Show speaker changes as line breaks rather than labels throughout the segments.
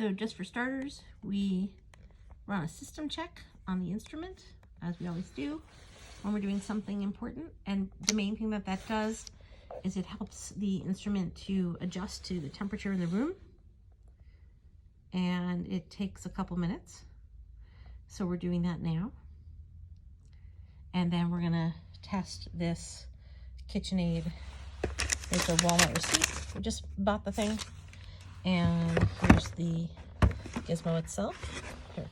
So just for starters, we run a system check on the instrument, as we always do when we're doing something important. And the main thing that that does is it helps the instrument to adjust to the temperature in the room. And it takes a couple minutes. So we're doing that now. And then we're gonna test this KitchenAid. It's a Walmart receipt. We just bought the thing. And here's the gizmo itself. Here,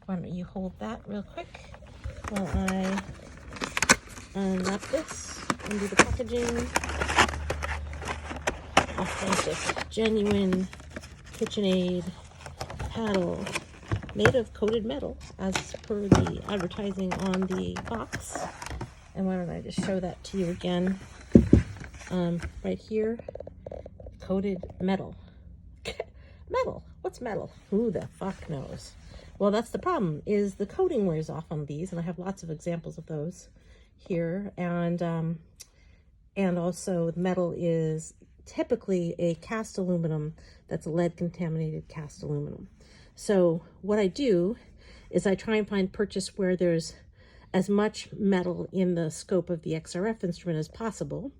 why don't you hold that real quick while I unwrap this and do the packaging. Authentic, genuine KitchenAid paddle made of coated metal as per the advertising on the box. And why don't I just show that to you again. Right here, coated metal. Metal, what's metal? Who the fuck knows? Well, that's the problem, is the coating wears off on these, and I have lots of examples of those here. And also metal is typically a cast aluminum that's lead contaminated cast aluminum. So what I do is I try and find purchase where there's as much metal in the scope of the XRF instrument as possible.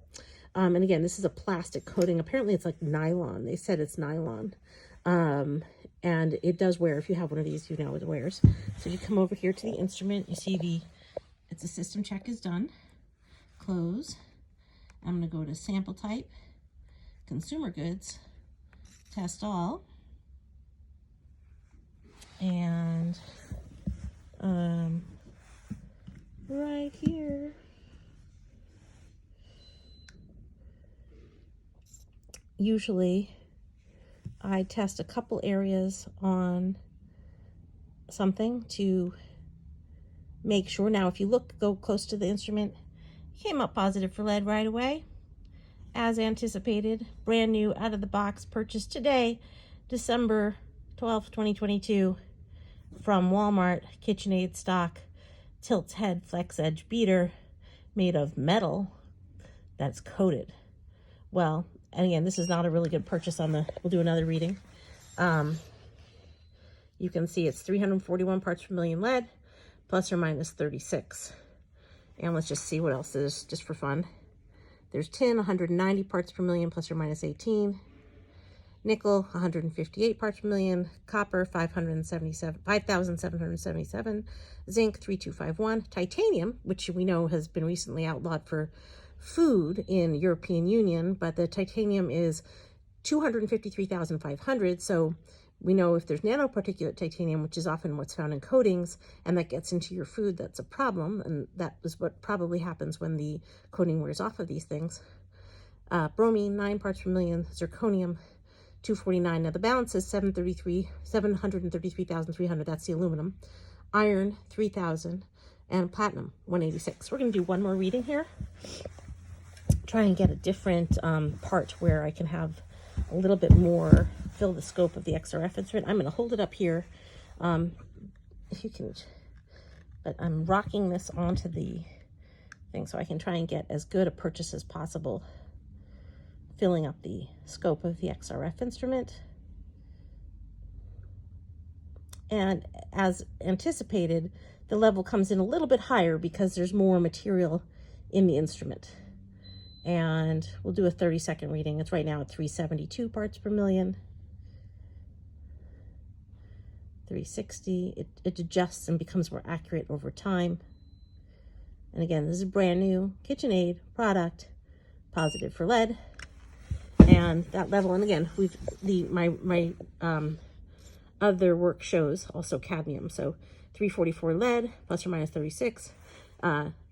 And again, this is a plastic coating. Apparently it's like nylon. They said it's nylon. And it does wear. If you have one of these, you know it wears. So you come over here to the instrument. You see it's a system check is done. Close. I'm going to go to sample type, consumer goods, test all. And right here, usually I test a couple areas on something to make sure. Now, if you go close to the instrument, came up positive for lead right away, as anticipated. Brand new, out of the box, purchased today, December 12th, 2022, from Walmart, KitchenAid stock, tilt head flex edge beater, made of metal that's coated. Well, and again, this is not a really good purchase on the, we'll do another reading. You can see it's 341 parts per million lead, plus or minus 36. And let's just see what else is, just for fun. There's tin, 190 parts per million, plus or minus 18. Nickel, 158 parts per million. Copper, 5,777. Zinc, 3251. Titanium, which we know has been recently outlawed for food in European Union, but the titanium is 253,500. So we know if there's nanoparticulate titanium, which is often what's found in coatings, and that gets into your food, that's a problem. And that is what probably happens when the coating wears off of these things. Bromine, 9 parts per million. Zirconium, 249. Now the balance is 733,300. That's the aluminum. Iron, 3,000. And platinum, 186. We're going to do one more reading here. Try and get a different part where I can have a little bit more, fill the scope of the XRF instrument. I'm going to hold it up here. If you can, but I'm rocking this onto the thing so I can try and get as good a purchase as possible, filling up the scope of the XRF instrument. And as anticipated, the level comes in a little bit higher because there's more material in the instrument. And we'll do a 30-second reading. It's right now at 372 parts per million. 360. It adjusts and becomes more accurate over time. And again, this is a brand new KitchenAid product, positive for lead. And that level, and again, my other work shows also cadmium. So 344 lead, plus or minus 36.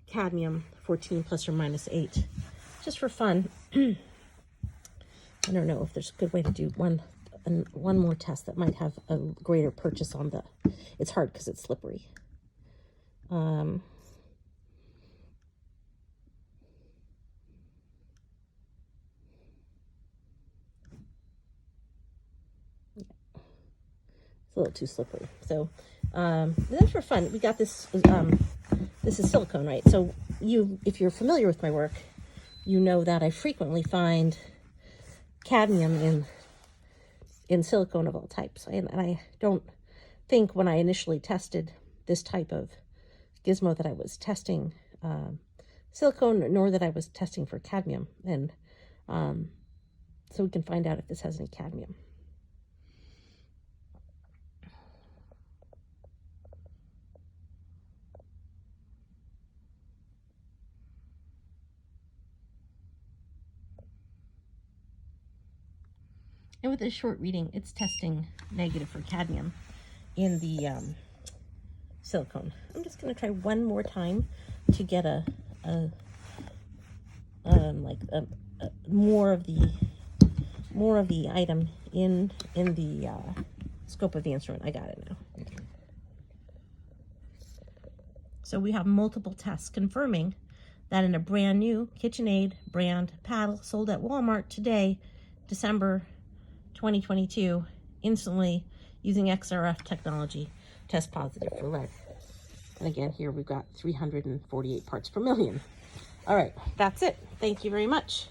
Cadmium, 14, plus or minus 8. Just for fun. I don't know if there's a good way to do one more test that might have a greater purchase on the, it's hard because it's slippery. It's a little too slippery. So that's for fun. We got this, this is silicone, right? So if you're familiar with my work, you know that I frequently find cadmium in in silicone of all types. And I don't think when I initially tested this type of gizmo that I was testing silicone, nor that I was testing for cadmium. And so we can find out if this has any cadmium. And with this short reading, it's testing negative for cadmium in the silicone. I'm just going to try one more time to get more of the item in the scope of the instrument. I got it now. So we have multiple tests confirming that in a brand new KitchenAid brand paddle sold at Walmart today, December 2022, instantly using XRF technology, test positive for lead. And again, here we've got 348 parts per million. All right, that's it. Thank you very much.